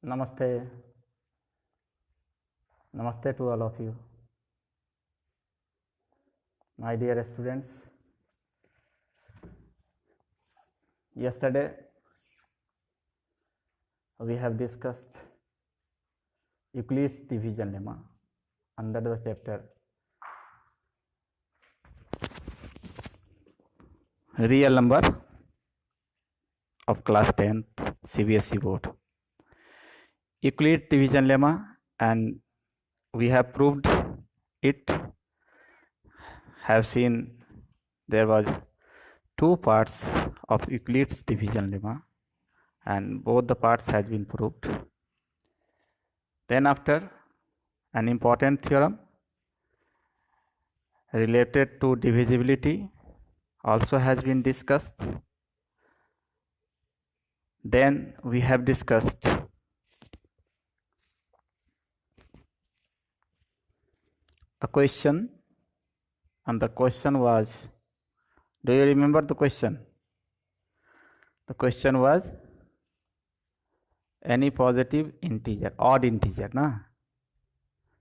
Namaste. Namaste to all of you. My dear students, yesterday we have discussed Euclid's division lemma under the chapter Real Number of class 10th CBSE board. Euclid's division lemma, and we have proved it, have seen there was two parts of Euclid's division lemma and both the parts has been proved. Then after, an important theorem related to divisibility also has been discussed. Then we have discussed a question, and the question was, do you remember the question? The question was, any positive integer, odd integer,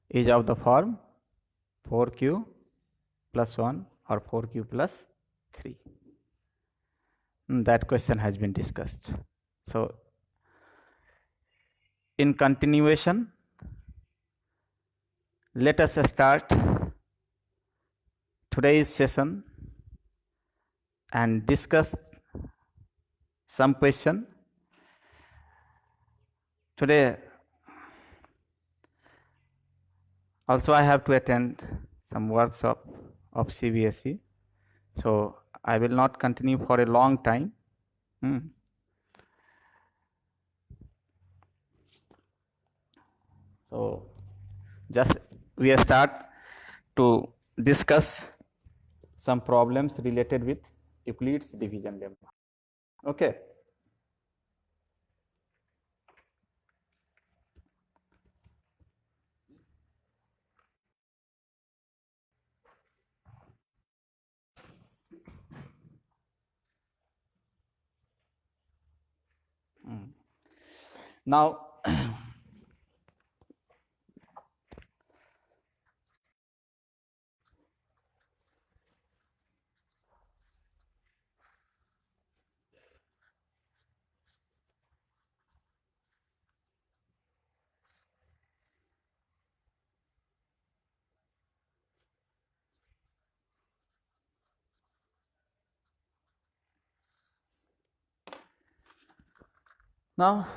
is of the form 4q plus 1 or 4q plus 3. That question has been discussed. So, in continuation, let us start today's session and discuss some question. Today also I have to attend some workshop of CBSE, so I will not continue for a long time. So just we start to discuss some problems related with Euclid's division lemma. Okay. Now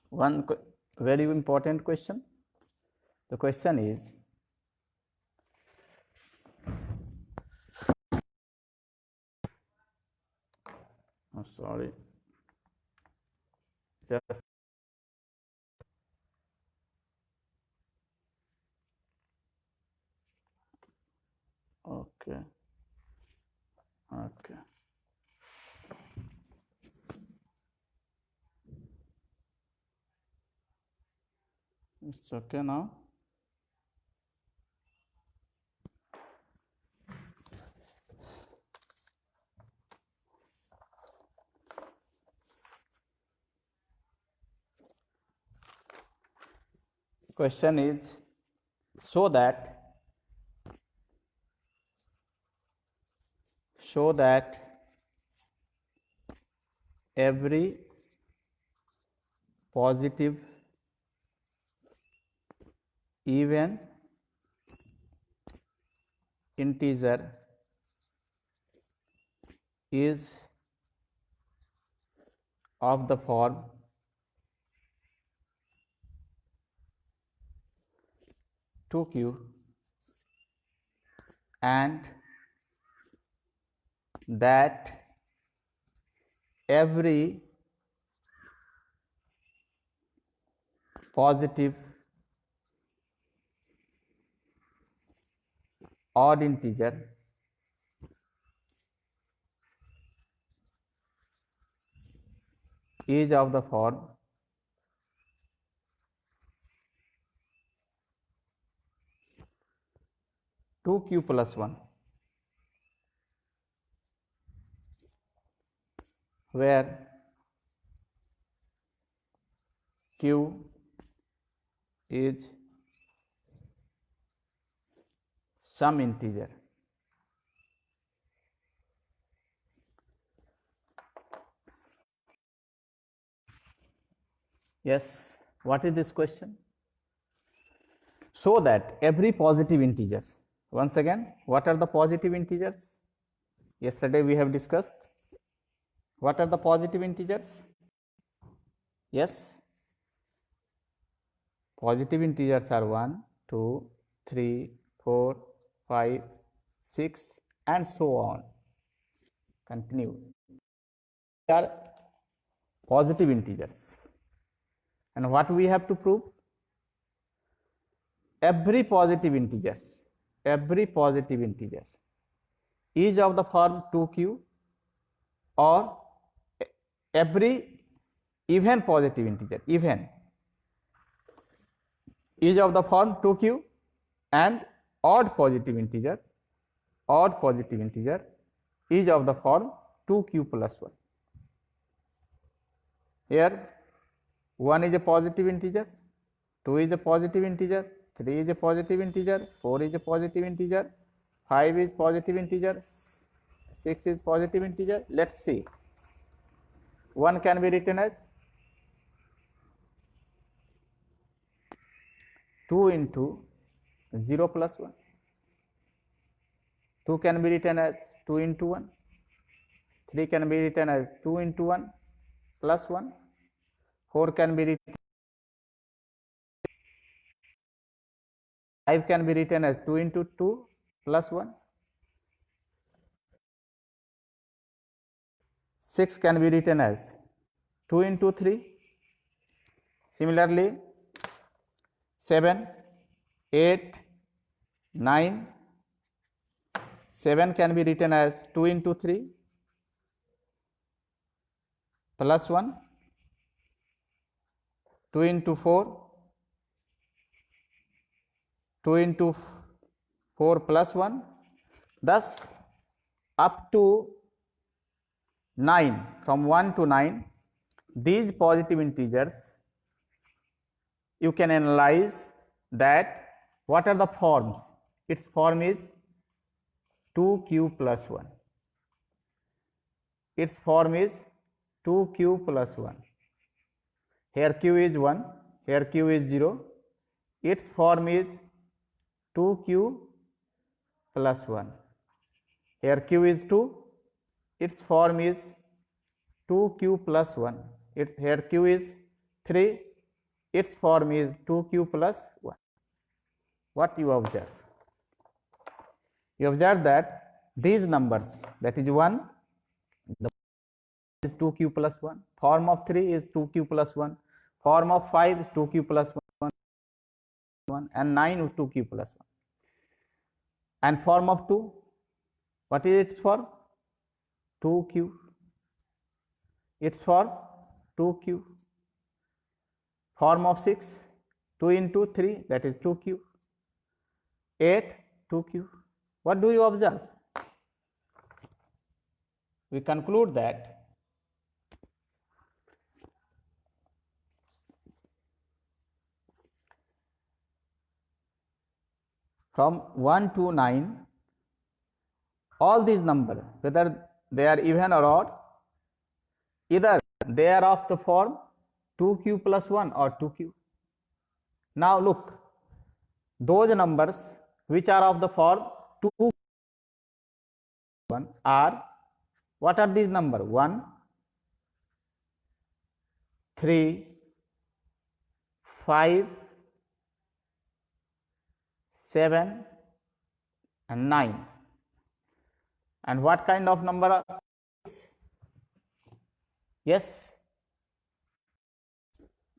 one very important question. The question is, oh, sorry, just okay. It's okay now. Question is, show that every positive even integer is of the form 2q and that every positive odd integer is of the form 2q plus 1, where q is some integer. Yes, what is this question? So that every positive integer, once again, what are the positive integers? Yesterday we have discussed. What are the positive integers? Yes, positive integers are 1, 2, 3, 4, 5, 6 and so on. Continue. They are positive integers. And what we have to prove? Every positive integer is of the form 2q, or every even positive integer is of the form 2q, and odd positive integer is of the form 2q plus 1. Here 1 is a positive integer, 2 is a positive integer, 3 is a positive integer, 4 is a positive integer, 5 is positive integer, 6 is positive integer. Let's see. 1 can be written as 2 into 0 plus 1. 2 can be written as 2 into 1. 3 can be written as 2 into 1 plus 1. 4 can be written, 5 can be written as 2 into 2 plus 1. 6 can be written as 2 into 3. Similarly, 7, 8, 9, 7 can be written as 2 into 3 plus 1, 2 into 4, 2 into 4 plus 1. Thus, up to 9, from 1 to 9, these positive integers, you can analyze that what are the forms. Its form is 2q plus 1. Its form is 2q plus 1. Here q is 1, here q is 0. Its form is 2q plus 1. Here q is 2. Its form is 2q plus 1. Here q is 3. Its form is 2q plus 1. What you observe? You observe that these numbers, that is 1, the is 2q plus 1, form of 3 is 2q plus 1, form of 5 is 2q plus 1, and 9 is 2q plus 1. And form of 2, what is its form? 2q. Its form 2q. Form of 6, 2 into 3, that is 2q. 8, 2q. What do you observe? We conclude that from 1 to 9, all these numbers, whether they are even or odd, either they are of the form 2q plus 1 or 2q. Now look, those numbers which are of the form 2 1 are, what are these numbers? 1, 3, 5, 7 and 9. And what kind of number are? Yes,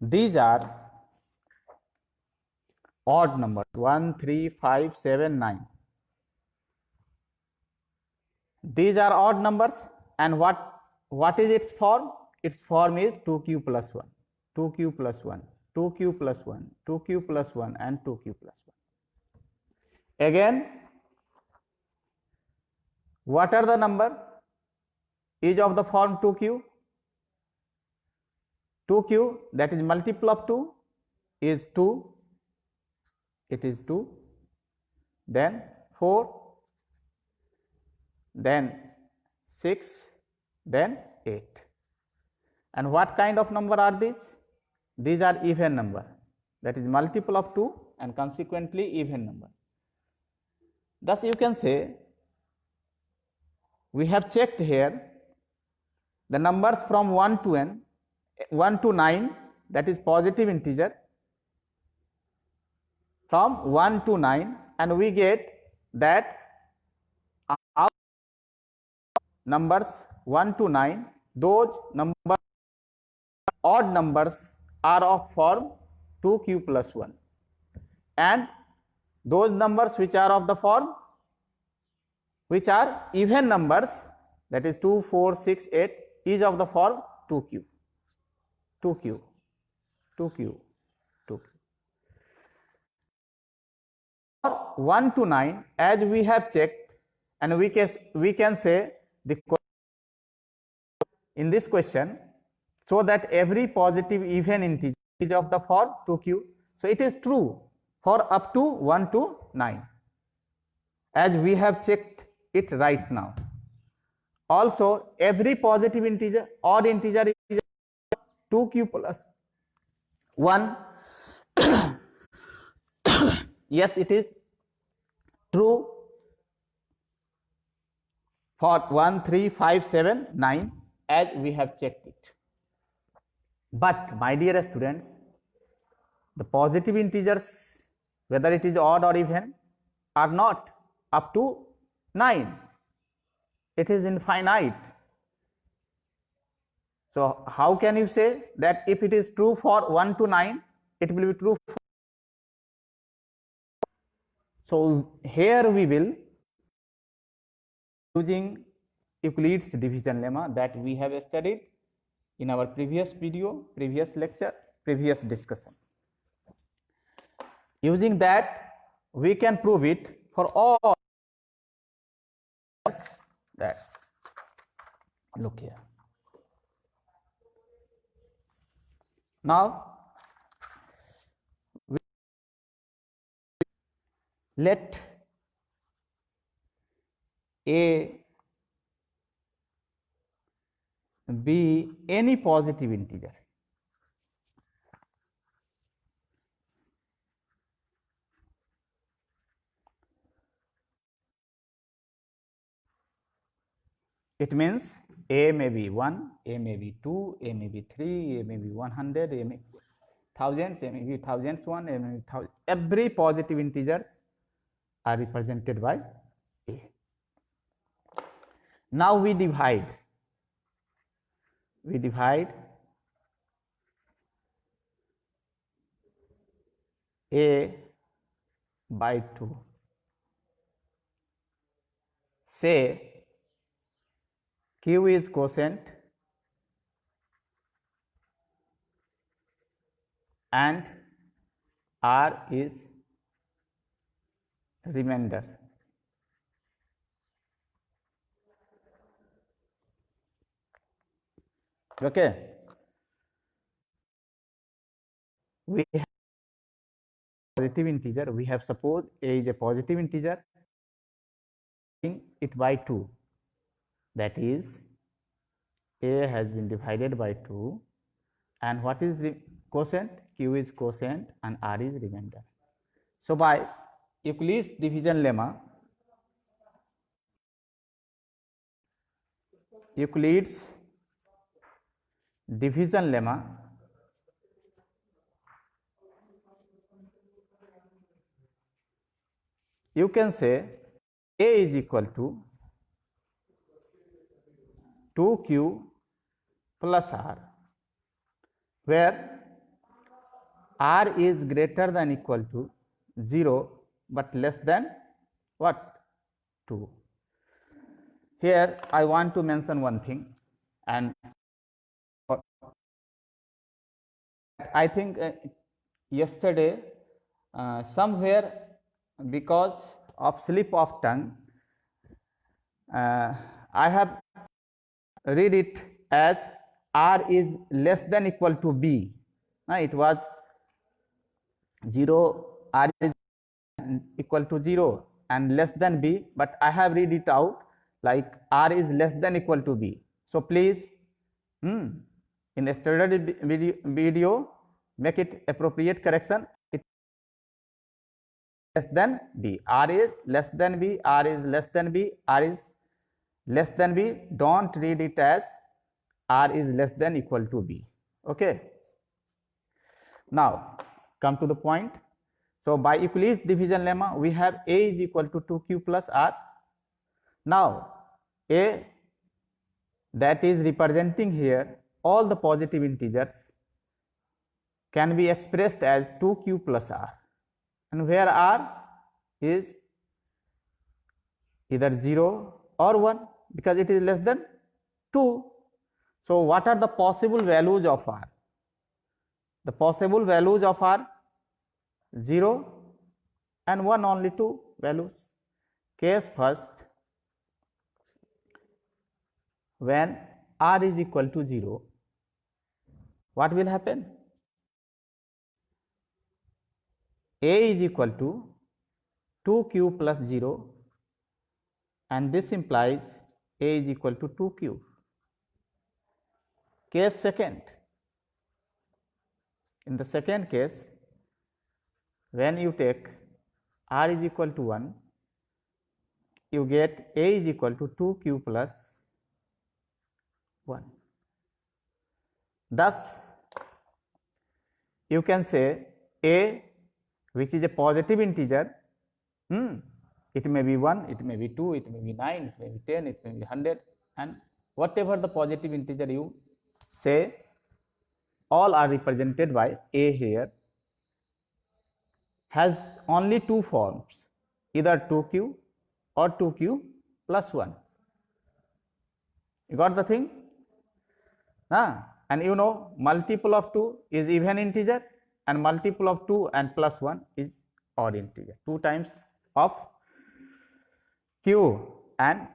these are odd numbers. 1, 3, 5, 7, 9. These are odd numbers, and what is its form? Its form is 2q plus 1, 2q plus 1, 2q plus 1, 2q plus 1 and 2q plus 1. Again, what are the number is of the form 2q? 2q, that is multiple of 2 is 2, it is 2, then 4, then 6, then 8. And what kind of number are these? These are even number, that is multiple of 2 and consequently even number. Thus you can say we have checked here the numbers from 1 to 9, that is positive integer, from 1 to 9, and we get that numbers 1 to 9, those numbers odd numbers are of form 2q plus 1, and those numbers which are of the form which are even numbers, that is 2, 4, 6, 8 is of the form 2q, 2q, 2q, 2q. 1 to 9, as we have checked, and we can say the in this question, so that every positive even integer is of the form 2q. So it is true for up to 1 to 9, as we have checked it right now. Also every positive integer, odd integer is 2q plus 1. Yes, it is true for 1, 3, 5, 7, 9, as we have checked it. But my dear students, the positive integers, whether it is odd or even, are not up to 9. It is infinite. So how can you say that if it is true for 1 to 9, it will be true for? So here we will using Euclid's division lemma that we have studied in our previous video, previous lecture, previous discussion. Using that, we can prove it for all that. Look here. Now let A be any positive integer. It means A may be 1, A may be 2, A may be 3, A may be 100, A may be thousands, A may be thousands 1, A may be thousand. Every positive integers are represented by A. Now we divide A by 2. Say Q is quotient and R is remainder. Okay. We have positive integer. We have supposed A is a positive integer, it by 2. That is, A has been divided by 2, and what is the quotient? Q is quotient and R is remainder. So by Euclid's division lemma, you can say A is equal to 2q plus R, where R is greater than equal to 0 but less than what? 2. Here I want to mention one thing, and I think yesterday somewhere, because of slip of tongue, I have read it as r is less than equal to b. It was 0, r is equal to 0 and less than b, but I have read it out like r is less than equal to b. So please in the standard video make it appropriate correction. It less than b, r is less than b, r is less than b, r is less than b. Don't read it as r is less than equal to b. Okay, now come to the point. So by Euclid's division lemma we have a is equal to 2q plus r. Now a, that is representing here all the positive integers, can be expressed as 2q plus r, and where r is either 0 or 1 because it is less than 2. So what are the possible values of r? The possible values of r 0 and 1, only two values. Case first, when r is equal to 0, what will happen? A is equal to 2q plus 0, and this implies a is equal to 2q. Case second, in the second case, when you take r is equal to 1, you get a is equal to 2q plus 1. Thus, you can say a, which is a positive integer, it may be 1, it may be 2, it may be 9, it may be 10, it may be 100, and whatever the positive integer you say, all are represented by a here, has only two forms, either 2q or 2q plus 1. You got the thing? And you know, multiple of 2 is even integer, and multiple of 2 and plus 1 is odd integer. 2 times of q and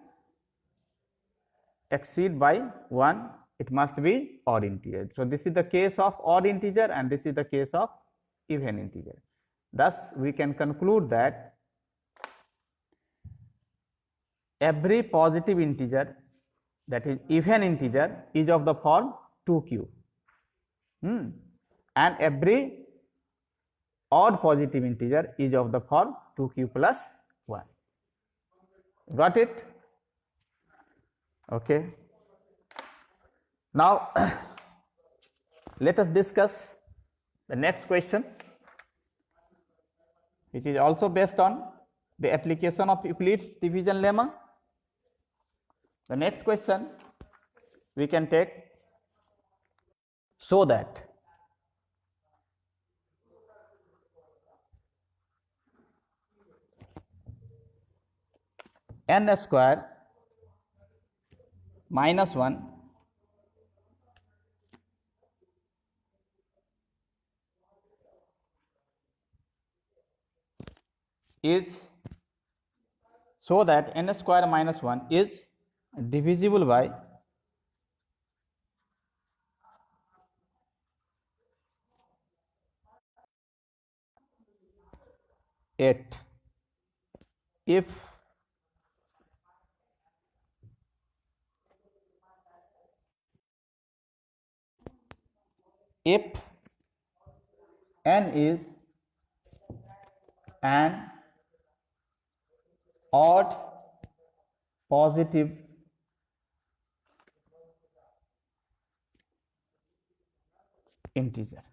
exceed by 1, it must be odd integer. So this is the case of odd integer and this is the case of even integer. Thus we can conclude that every positive integer, that is even integer, is of the form 2q, and every odd positive integer is of the form 2q plus 1. Got it? Okay. Now let us discuss the next question, which is also based on the application of Euclid's division lemma. The next question we can take, so that n square minus 1 is, so that n square minus 1 is divisible by it if n is an odd positive integer.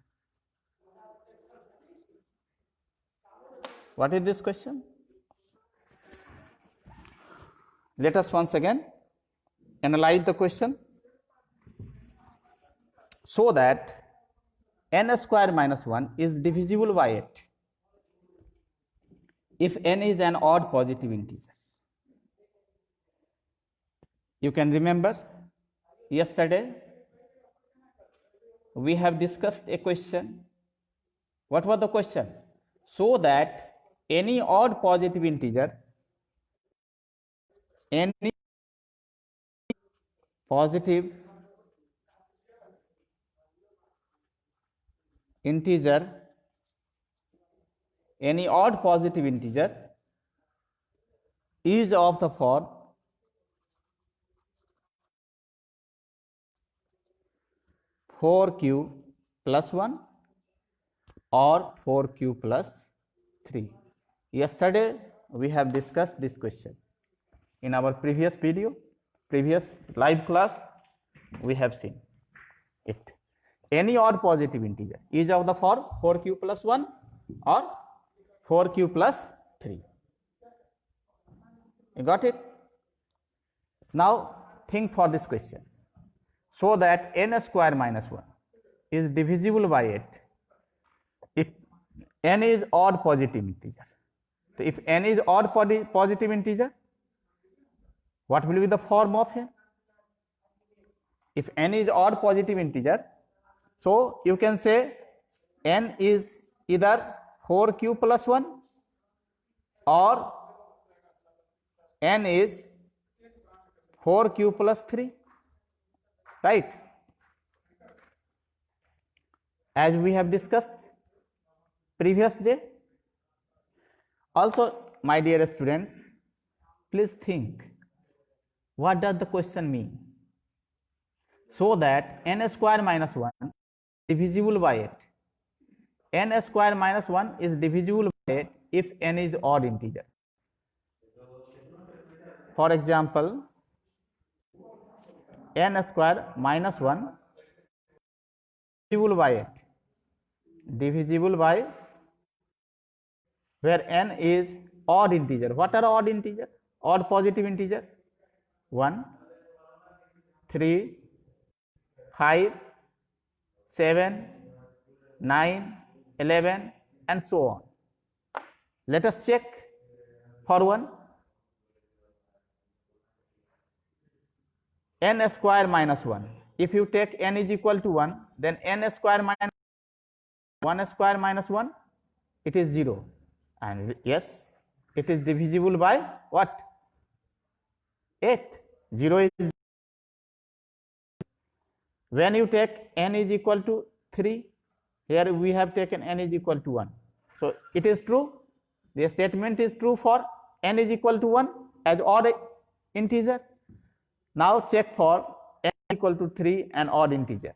What is this question? Let us once again analyze the question. So that n square minus 1 is divisible by it if n is an odd positive integer. You can remember yesterday we have discussed a question. What was the question? So that any odd positive integer, any positive integer, any odd positive integer is of the form 4q plus 1 or 4q plus 3. Yesterday we have discussed this question. In our previous video, previous live class, we have seen it. Any odd positive integer is of the form 4q plus 1 or 4q plus 3. You got it? Now think for this question. So that n square minus 1 is divisible by 8 if n is odd positive integer. So if n is odd positive integer, what will be the form of n? If n is odd positive integer, so you can say n is either 4q plus 1 or n is 4q plus 3, right? As we have discussed previous day. Also, my dear students, please think, what does the question mean? So that n square minus 1 divisible by 8. N square minus 1 is divisible by 8 if n is odd integer. For example, n square minus 1 divisible by 8, divisible by, where n is odd integer. What are odd integer? Odd positive integer? 1, 3, 5, 7, 9, 11 and so on. Let us check for one. N square minus 1. If you take n is equal to 1, then n square minus 1 square minus 1, it is 0. And yes, it is divisible by what? 8. 0 is. When you take n is equal to 3, here we have taken n is equal to 1. So it is true. The statement is true for n is equal to 1 as odd integer. Now check for n equal to 3 an odd integer.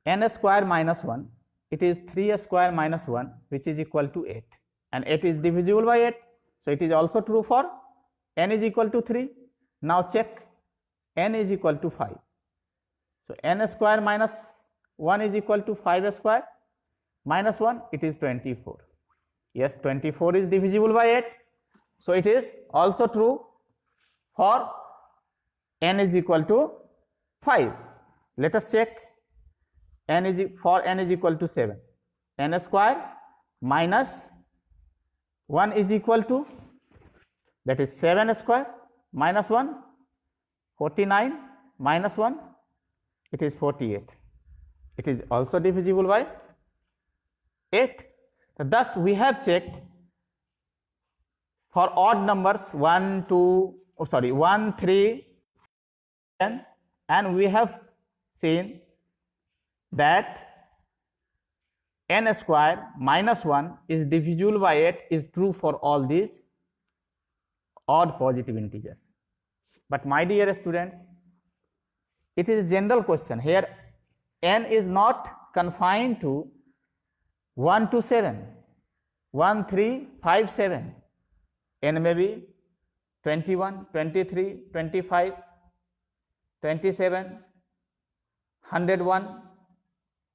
N square minus 1, it is 3 square minus 1, which is equal to 8, and 8 is divisible by 8. So it is also true for n is equal to 3. Now check n is equal to 5. So n square minus 1 is equal to 5 square minus 1, it is 24. Yes, 24 is divisible by 8. So it is also true for n is equal to 5. Let us check n is equal to 7. N square minus 1 is equal to, that is 7 square minus 1, 49 minus 1, it is 48. It is also divisible by 8. Thus we have checked for odd numbers 1, 3, 10, and we have seen that n square minus 1 is divisible by 8 is true for all these odd positive integers. But my dear students, it is a general question. Here n is not confined to 1 to 7, 1, 3, 5, 7. N may be 21, 23, 25, 27, 101,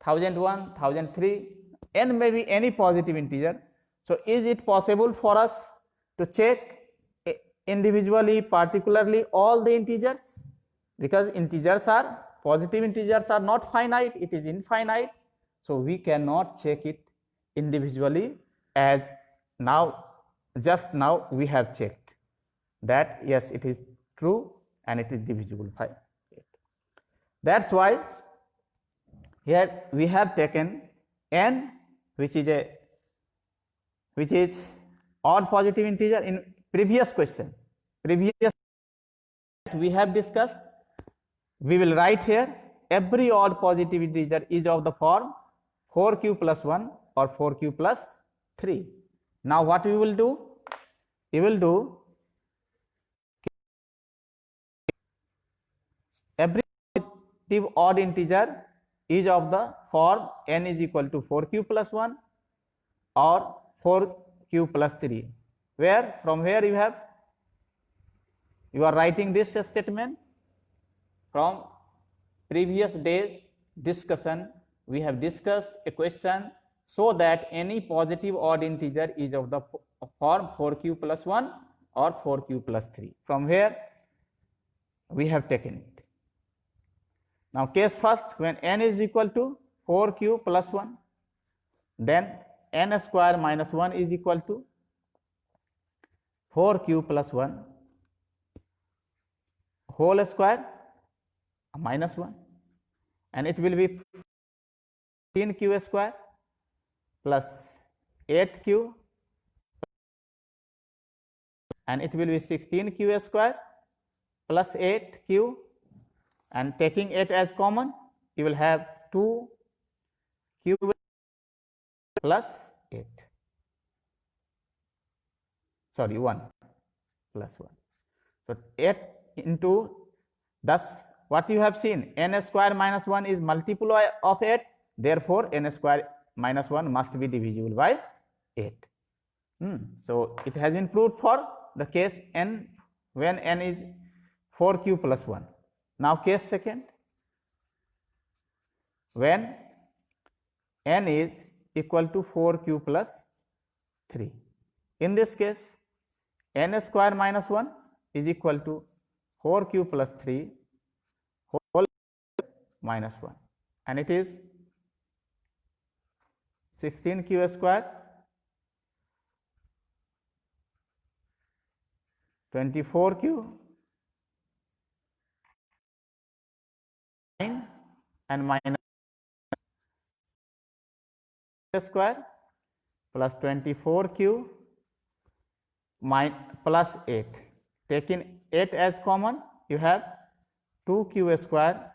1001, 1003, n may be any positive integer. So is it possible for us to check individually, particularly all the integers? Because positive integers are not finite, it is infinite. So we cannot check it individually, as just now we have checked that yes, it is true and it is divisible by 8. That's why here we have taken n, which is odd positive integer. In previous question, we have discussed, we will write here every odd positive integer is of the form 4q plus 1 or 4q plus 3. Now what we will do? We will do every positive odd integer is of the form n is equal to 4q plus 1 or 4q plus 3. Where? From where you are writing this statement? From previous days discussion, we have discussed a question so that any positive odd integer is of the form 4q plus 1 or 4q plus 3. From where we have taken it. Now case first, when n is equal to 4q plus 1, then n square minus 1 is equal to 4q plus 1 whole square minus 1, and it will be 15q square plus 8q, and it will be 16q square plus 8q, and taking 8 as common, you will have 2q plus 8, sorry 1 plus 1. So 8 into, thus what you have seen, n square minus 1 is multiple of 8, therefore n square minus 1 must be divisible by 8. So it has been proved for the case n when n is 4q plus 1. Now case second, when n is equal to 4q plus 3. In this case, n square minus 1 is equal to 4q plus 3 whole minus 1, and it is 16q square 24q and minus square plus 24q plus 8. Taking 8 as common, you have 2q square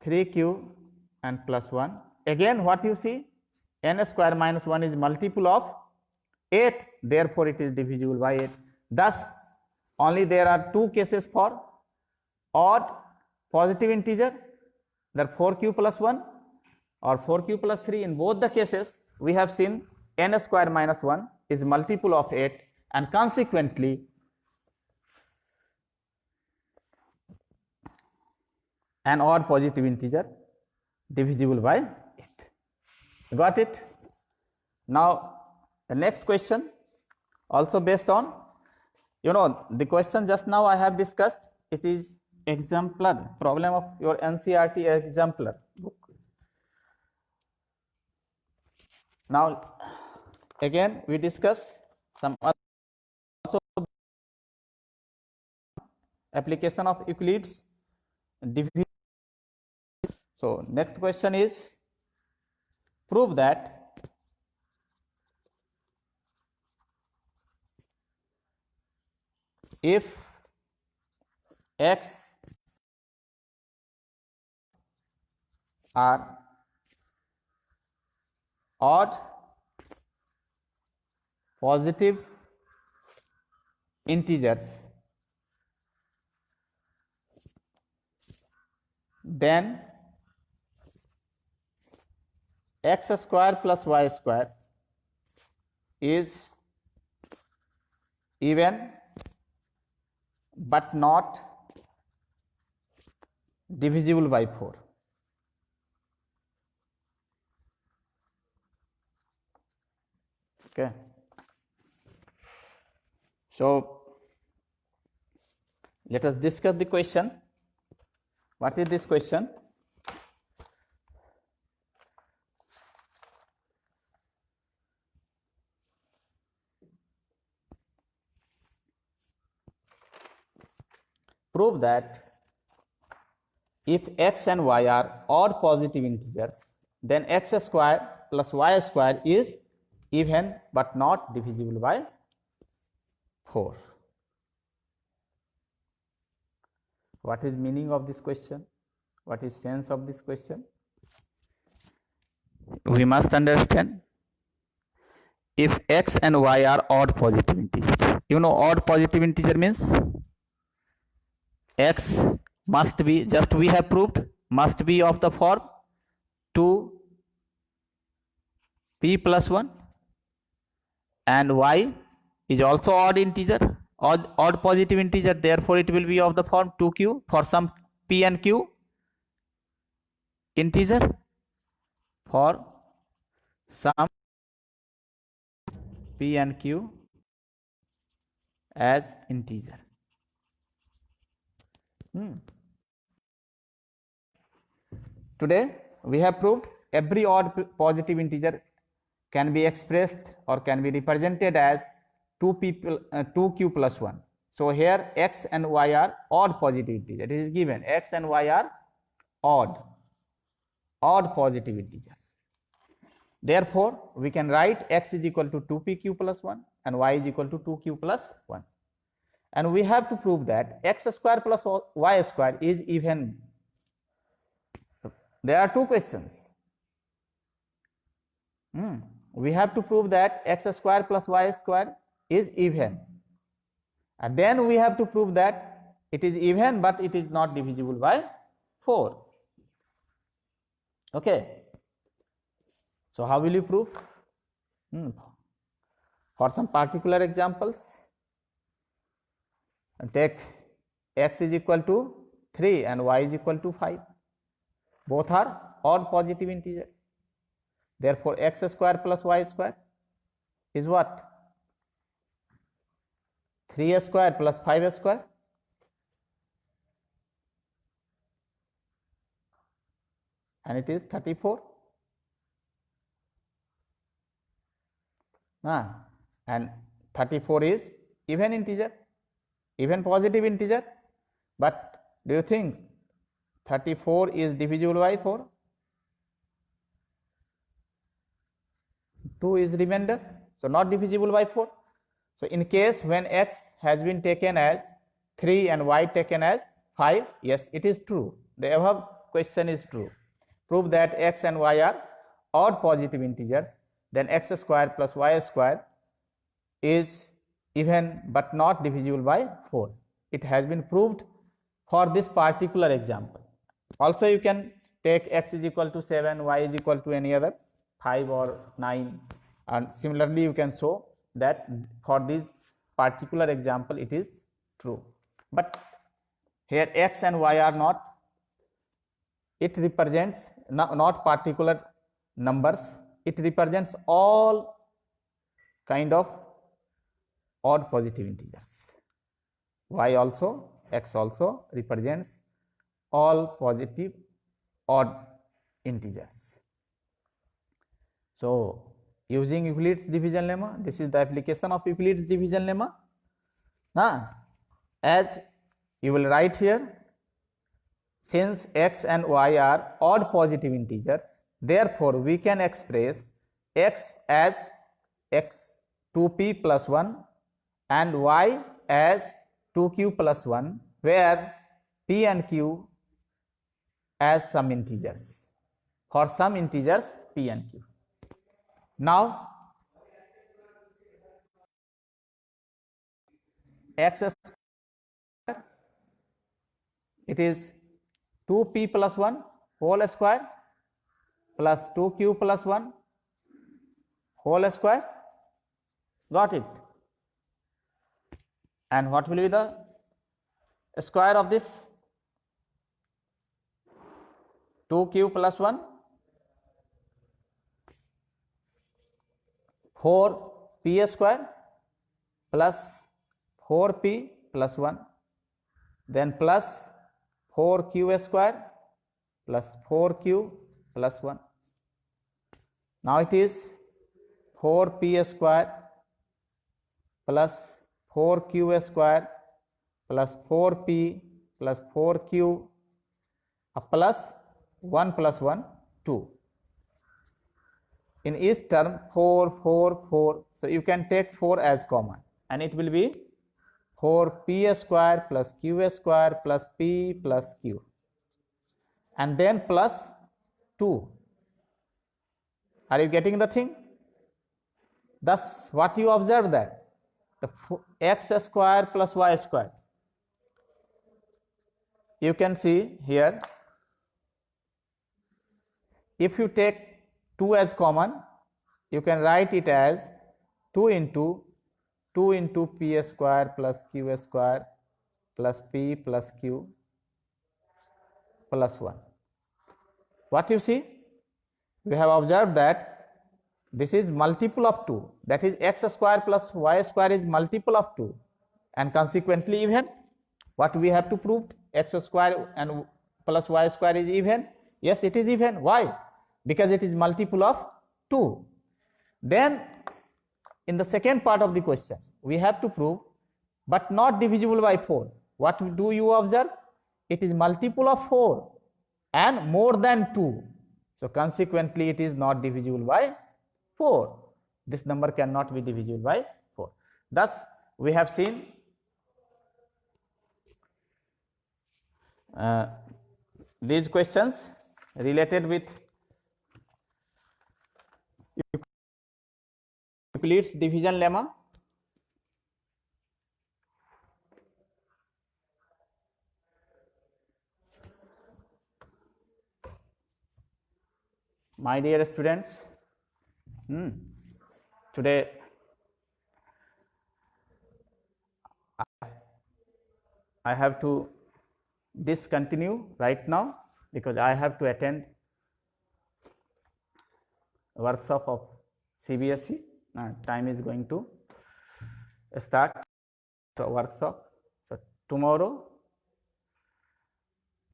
3q and plus 1. Again what you see, n square minus 1 is multiple of 8, therefore it is divisible by 8. Thus only there are two cases for odd positive integer, that 4q plus 1 or 4q plus 3. In both the cases we have seen n square minus 1 is multiple of 8, and consequently an odd positive integer divisible by 8. Got it? Now the next question, also based on, the question just now I have discussed, it is exemplar problem of your NCERT exemplar book. Now again we discuss some also application of Euclid's division. So next question is, prove that if x are odd positive integers, then x square plus y square is even but not divisible by 4. Okay. So let us discuss the question. What is this question? Prove that if x and y are odd positive integers, then x square plus y square is even but not divisible by 4. What is meaning of this question? What is sense of this question? We must understand, if x and y are odd positive integer, you know odd positive integer means x must be, just we have proved, must be of the form 2p plus 1, and y is also odd integer, odd positive integer, therefore it will be of the form 2q for some p and q integer, for some p and q as integer. Today we have proved every odd positive integer can be expressed or can be represented as 2q plus 1. So here x and y are odd positive integer. It is given x and y are odd positive integer. Therefore we can write x is equal to 2pq plus 1 and y is equal to 2q plus 1. And we have to prove that x square plus y square is even. There are two questions. We have to prove that x square plus y square is even, and then we have to prove that it is even but it is not divisible by 4. Okay, so how will you prove? For some particular examples, take x is equal to 3 and y is equal to 5. Both are odd positive integer. Therefore x square plus y square is what? 3 square plus 5 square. And it is 34. And 34 is even integer, even positive integer. But do you think 34 is divisible by 4? 2 is remainder, so not divisible by 4. So in case when x has been taken as 3 and y taken as 5, yes, it is true. The above question is true. Prove that x and y are odd positive integers, then x square plus y square is even but not divisible by 4. It has been proved for this particular example. Also you can take x is equal to 7, y is equal to any other 5 or 9, and similarly you can show that for this particular example it is true. But here x and y are not, it represents not particular numbers, it represents all kind of odd positive integers. Y also, x also represents all positive odd integers. So using Euclid's division lemma, this is the application of Euclid's division lemma. As you will write here, since x and y are odd positive integers, therefore we can express x as x 2p plus 1 and y as 2q plus 1, where p and q as some integers, for some integers p and q. Now x square, it is 2p plus 1 whole square plus 2q plus 1 whole square. Got it? And what will be the square of this? 2q plus 1 4p square plus 4p plus 1, then plus 4q square plus 4q plus 1. Now it is 4p square plus 4q square plus 4p plus 4q plus 1 plus 1, 2. In each term 4, 4, 4. So you can take 4 as common and it will be 4p square plus q square plus p plus q. and then plus 2. Are you getting the thing? Thus, what you observe that the x square plus y square. You can see here, if you take 2 as common, you can write it as 2 into p square plus q square plus p plus q plus 1. What you see? We have observed that this is multiple of 2, that is x square plus y square is multiple of 2, and consequently even. What we have to prove? X square and plus y square is even. Yes, it is even. Why? Because it is multiple of 2. Then in the second part of the question, we have to prove but not divisible by 4. What do you observe? It is multiple of 4 and more than 2. So consequently it is not divisible by 4. This number cannot be divisible by 4. Thus we have seen these questions related with Euclid's division lemma. My dear students, today I have to discontinue right now because I have to attend a workshop of CBSE. Time is going to start the workshop. So tomorrow,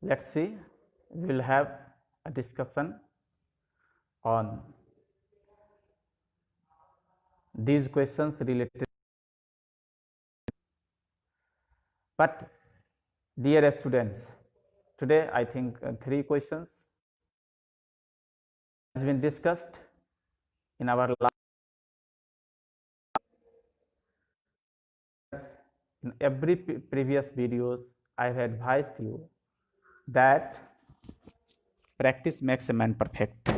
let's see, we will have a discussion on these questions related. But dear students, today I think 3 questions has been discussed in our last. In every previous videos, I have advised you that practice makes a man perfect.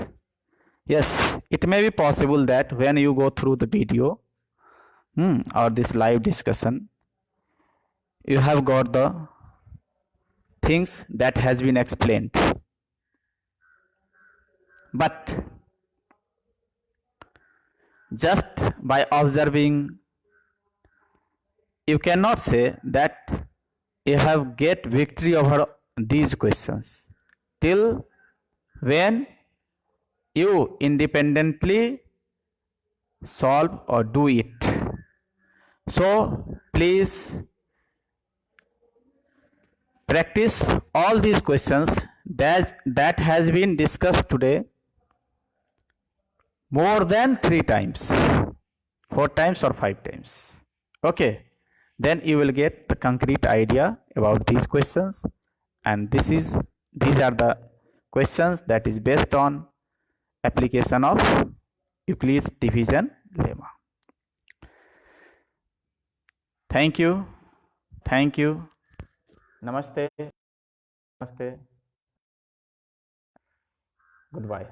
Yes, it may be possible that when you go through the video or this live discussion, you have got the things that has been explained. But just by observing, you cannot say that you have get victory over these questions till when you independently solve or do it. So please practice all these questions that has been discussed today more than 3 times, 4 times or 5 times. Okay, then you will get the concrete idea about these questions, and these are the questions that is based on application of Euclid's division lemma. Thank you. Namaste. Goodbye.